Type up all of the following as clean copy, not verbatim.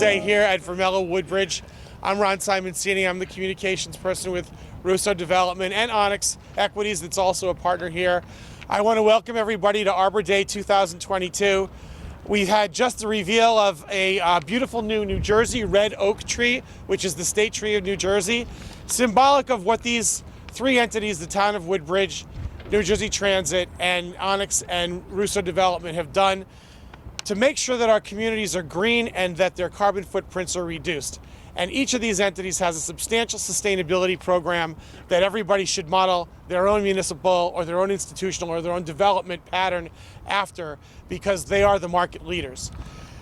Day here at Vermella Woodbridge. I'm Ron Simoncini. I'm the communications person with Russo Development and Onyx Equities that's also a partner here. I want to welcome everybody to Arbor Day 2022. We had just the reveal of a beautiful New Jersey red oak tree, which is the state tree of New Jersey, symbolic of what these three entities, the town of Woodbridge, New Jersey Transit, and Onyx and Russo Development have done to make sure that our communities are green and that their carbon footprints are reduced. And each of these entities has a substantial sustainability program that everybody should model their own municipal or their own institutional or their own development pattern after, because they are the market leaders.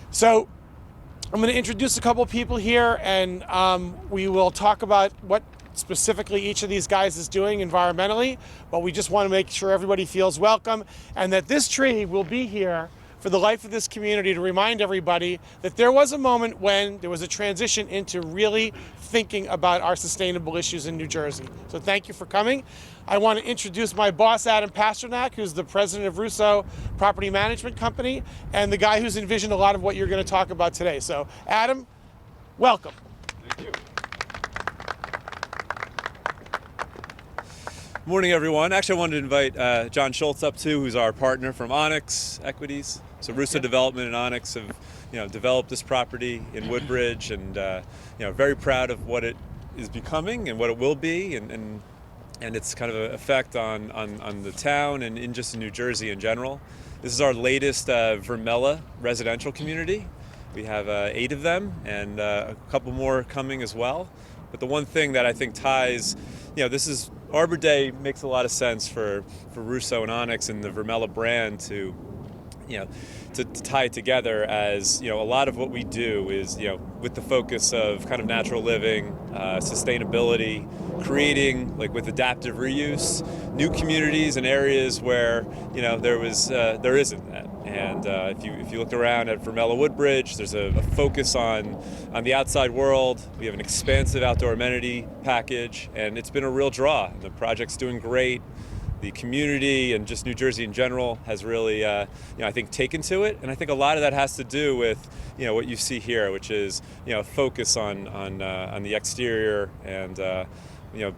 So I'm going to introduce a couple of people here, and we will talk about what specifically each of these guys is doing environmentally, but we just want to make sure everybody feels welcome and that this tree will be here for the life of this community to remind everybody that there was a moment when there was a transition into really thinking about our sustainable issues in New Jersey. So thank you for coming. I want to introduce my boss, Adam Pasternak, who's the president of Russo Property Management Company and the guy who's envisioned a lot of what you're going to talk about today. So Adam, welcome. Thank you. Morning, everyone. Actually, I wanted to invite John Schultz up too, who's our partner from Onyx Equities. So Russo Development and Onyx have, developed this property in Woodbridge, and very proud of what it is becoming and what it will be, and its kind of effect on the town and in just in New Jersey in general. This is our latest Vermella residential community. We have 8 of them, and a couple more coming as well. But the one thing that I think ties, this is Arbor Day makes a lot of sense for Russo and Onyx and the Vermella brand to tie it together, as a lot of what we do is with the focus of kind of natural living, sustainability, creating, like with adaptive reuse, new communities and areas where there isn't that. And if you look around at Vermella Woodbridge, there's a focus on the outside world. We have an expansive outdoor amenity package, and it's been a real draw. The project's doing great. The community and just New Jersey in general has really, I think, taken to it. And I think a lot of that has to do with, what you see here, which is, focus on the exterior. And,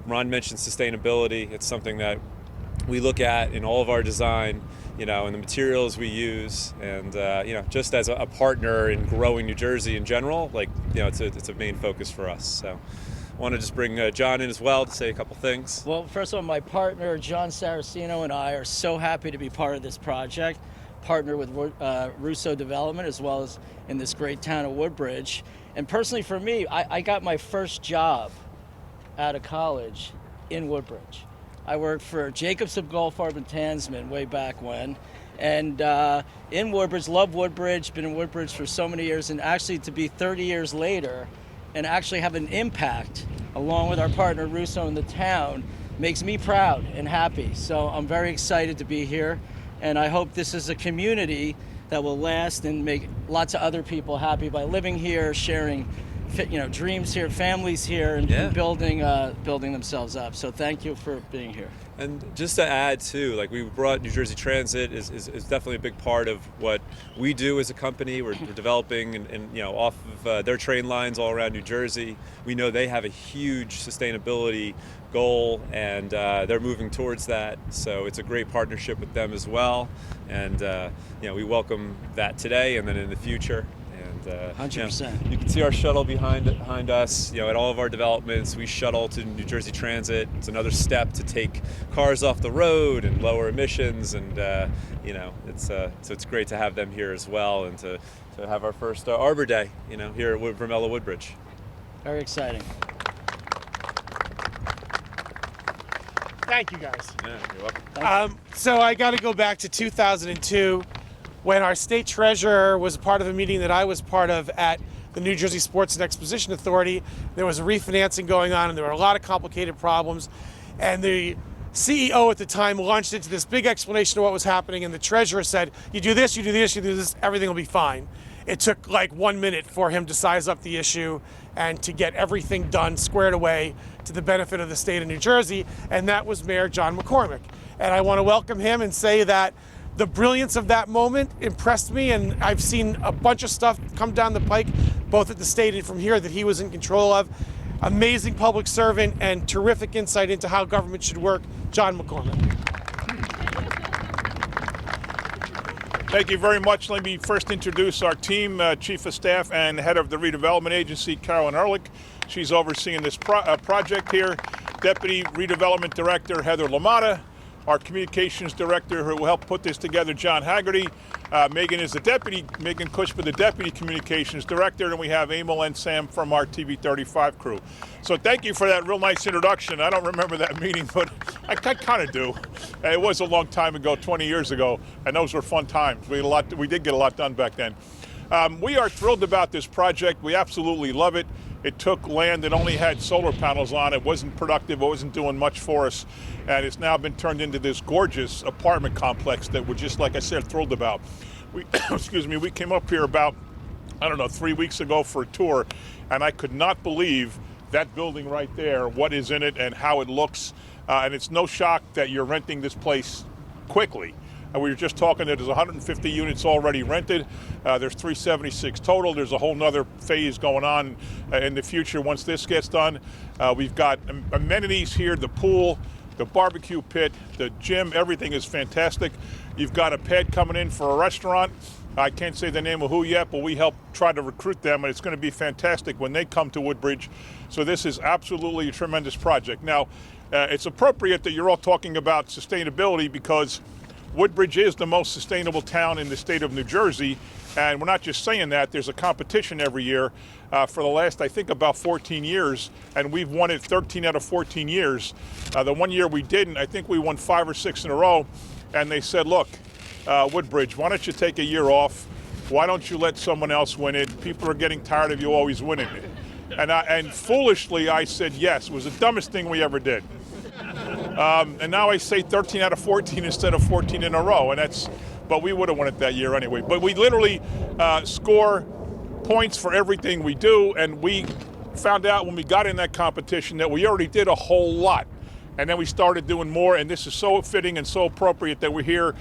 Ron mentioned sustainability. It's something that we look at in all of our design, and the materials we use. And, just as a partner in growing New Jersey in general, it's a main focus for us. So I want to just bring John in as well to say a couple things. Well, first of all, my partner, John Saraceno, and I are so happy to be part of this project, partner with Russo Development, as well as in this great town of Woodbridge. And personally for me, I got my first job out of college in Woodbridge. I worked for Jacobson Golf Farm and Tansman way back when. And in Woodbridge, love Woodbridge, been in Woodbridge for so many years, and actually to be 30 years later and actually have an impact along with our partner Russo in the town makes me proud and happy. So I'm very excited to be here, and I hope this is a community that will last and make lots of other people happy by living here, sharing dreams here, families here, and building themselves up. So thank you for being here. And just to add too, we brought New Jersey Transit is definitely a big part of what we do as a company. We're developing and off of their train lines all around New Jersey. We know they have a huge sustainability goal, and they're moving towards that. So it's a great partnership with them as well. And we welcome that today and then in the future. 100%. You can see our shuttle behind us. At all of our developments, we shuttle to New Jersey Transit. It's another step to take cars off the road and lower emissions. And so it's great to have them here as well, and to have our first Arbor Day, here at Vermella Woodbridge. Very exciting. Thank you, guys. Yeah, you're welcome. So I got to go back to 2002. When our state treasurer was part of a meeting that I was part of at the New Jersey Sports and Exposition Authority. There was a refinancing going on, and there were a lot of complicated problems. And the CEO at the time launched into this big explanation of what was happening, and the treasurer said, you do this, you do this, you do this, everything will be fine. It took 1 minute for him to size up the issue and to get everything done, squared away to the benefit of the state of New Jersey, and that was Mayor John McCormick. And I want to welcome him and say that the brilliance of that moment impressed me, and I've seen a bunch of stuff come down the pike both at the state and from here, that he was in control of. Amazing public servant and terrific insight into how government should work, John McCormick. Thank you very much. Let me first introduce our team, Chief of Staff and Head of the Redevelopment Agency, Carolyn Ehrlich. She's overseeing this project here. Deputy Redevelopment Director, Heather LaMotta. Our Communications Director, who will help put this together, John Haggerty. Megan Cushman, the Deputy Communications Director, and we have Emil and Sam from our TV 35 crew. So thank you for that real nice introduction. I don't remember that meeting, but I kind of do. It was a long time ago, 20 years ago, and those were fun times. We did get a lot done back then. We are thrilled about this project. We absolutely love it. It took land that only had solar panels on. It wasn't productive. It wasn't doing much for us. And it's now been turned into this gorgeous apartment complex that we're just, like I said, thrilled about. We, excuse me, we came up here about, 3 weeks ago for a tour, and I could not believe that building right there, what is in it and how it looks. And it's no shock that you're renting this place quickly. We were just talking that there's 150 units already rented. There's 376 total. There's a whole nother phase going on in the future once this gets done. We've got amenities here, the pool, the barbecue pit, the gym, everything is fantastic. You've got a pad coming in for a restaurant. I can't say the name of who yet, but we help try to recruit them, and it's going to be fantastic when they come to Woodbridge. So this is absolutely a tremendous project. Now, it's appropriate that you're all talking about sustainability because Woodbridge is the most sustainable town in the state of New Jersey, and we're not just saying that. There's a competition every year for the last, I think, about 14 years, and we've won it 13 out of 14 years. The one year we didn't, I think we won 5 or 6 in a row, and they said, look, Woodbridge, why don't you take a year off? Why don't you let someone else win it? People are getting tired of you always winning it. And foolishly, I said yes. It was the dumbest thing we ever did. And now I say 13 out of 14 instead of 14 in a row, but we would have won it that year anyway. But we literally score points for everything we do, and we found out when we got in that competition that we already did a whole lot. And then we started doing more, and this is so fitting and so appropriate that we're here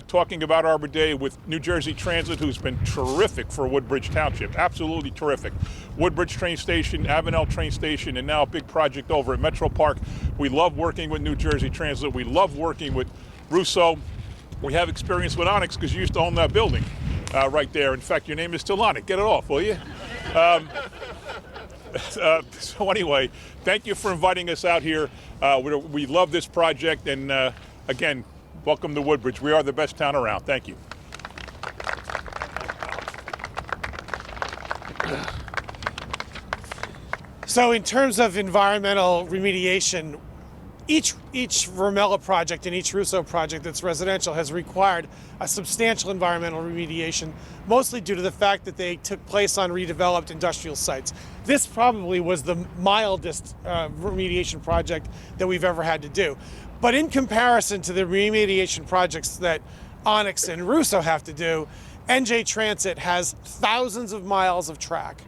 talking about Arbor Day with New Jersey Transit, who's been terrific for Woodbridge Township, absolutely terrific. Woodbridge train station, Avenel train station, and now a big project over at Metro Park. We love working with New Jersey Transit. We love working with Russo. We have experience with Onyx because you used to own that building right there. In fact, your name is still on it. Get it off, will you? So anyway, thank you for inviting us out here. We love this project, and again, welcome to Woodbridge. We are the best town around. Thank you. So in terms of environmental remediation, each Vermella project and each Russo project that's residential has required a substantial environmental remediation, mostly due to the fact that they took place on redeveloped industrial sites. This probably was the mildest remediation project that we've ever had to do. But in comparison to the remediation projects that Onyx and Russo have to do, NJ Transit has thousands of miles of track,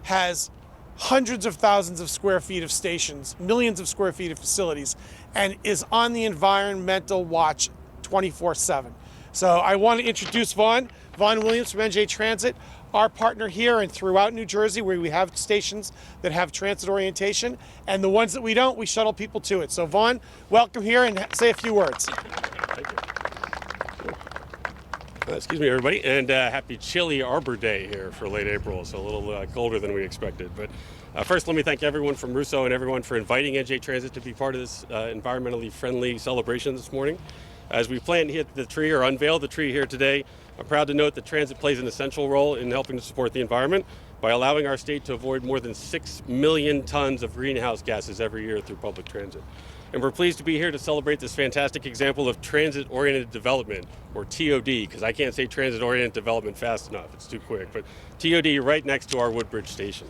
has hundreds of thousands of square feet of stations, millions of square feet of facilities, and is on the environmental watch 24/7. So I want to introduce Vaughn Williams from NJ Transit, our partner here and throughout New Jersey, where we have stations that have transit orientation, and the ones that we don't, we shuttle people to it. So Vaughn, welcome here and say a few words. Excuse me, everybody, and happy chilly Arbor Day here for late April, so a little colder than we expected. But first, let me thank everyone from Russo and everyone for inviting NJ Transit to be part of this environmentally friendly celebration this morning. As we plant and hit the tree or unveil the tree here today, I'm proud to note that transit plays an essential role in helping to support the environment by allowing our state to avoid more than 6 million tons of greenhouse gases every year through public transit. And we're pleased to be here to celebrate this fantastic example of transit-oriented development, or TOD, because I can't say transit-oriented development fast enough. It's too quick. But TOD right next to our Woodbridge station.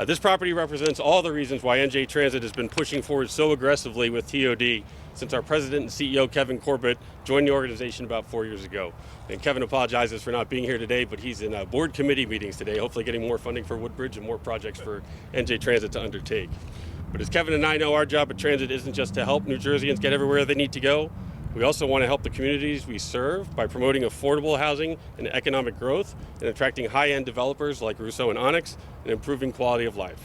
This property represents all the reasons why NJ Transit has been pushing forward so aggressively with TOD since our president and CEO, Kevin Corbett, joined the organization about 4 years ago. And Kevin apologizes for not being here today, but he's in board committee meetings today, hopefully getting more funding for Woodbridge and more projects for NJ Transit to undertake. But as Kevin and I know, our job at Transit isn't just to help New Jerseyans get everywhere they need to go. We also want to help the communities we serve by promoting affordable housing and economic growth and attracting high-end developers like Russo and Onyx and improving quality of life.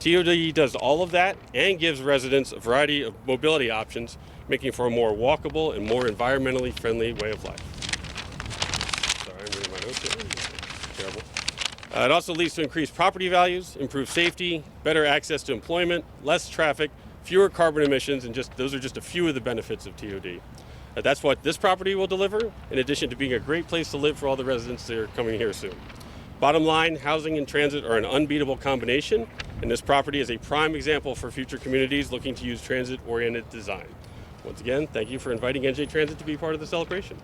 TOD does all of that and gives residents a variety of mobility options, making for a more walkable and more environmentally friendly way of life. Sorry, I'm reading my notes here. Terrible. It also leads to increased property values, improved safety, better access to employment, less traffic, fewer carbon emissions, and those are just a few of the benefits of TOD. That's what this property will deliver, in addition to being a great place to live for all the residents that are coming here soon. Bottom line, housing and transit are an unbeatable combination, and this property is a prime example for future communities looking to use transit-oriented design. Once again, thank you for inviting NJ Transit to be part of the celebration.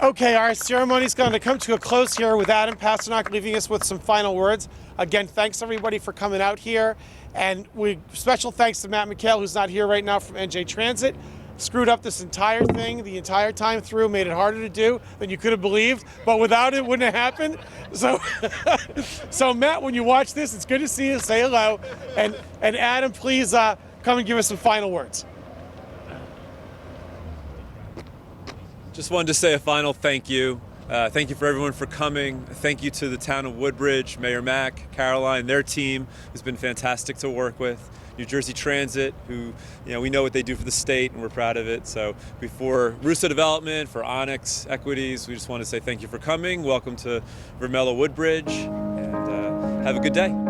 Okay, our ceremony is going to come to a close here with Adam Pasternak leaving us with some final words. Again, thanks everybody for coming out here. And special thanks to Matt McHale, who's not here right now, from NJ Transit. Screwed up this entire thing the entire time through, made it harder to do than you could have believed. But without it, wouldn't have happened. So, so Matt, when you watch this, it's good to see you. Say hello. And Adam, please come and give us some final words. Just wanted to say a final thank you. Thank you for everyone for coming. Thank you to the town of Woodbridge, Mayor Mack, Caroline, their team has been fantastic to work with. New Jersey Transit, who, we know what they do for the state and we're proud of it. So before Russo Development, for Onyx Equities, we just want to say thank you for coming. Welcome to Vermella Woodbridge, and have a good day.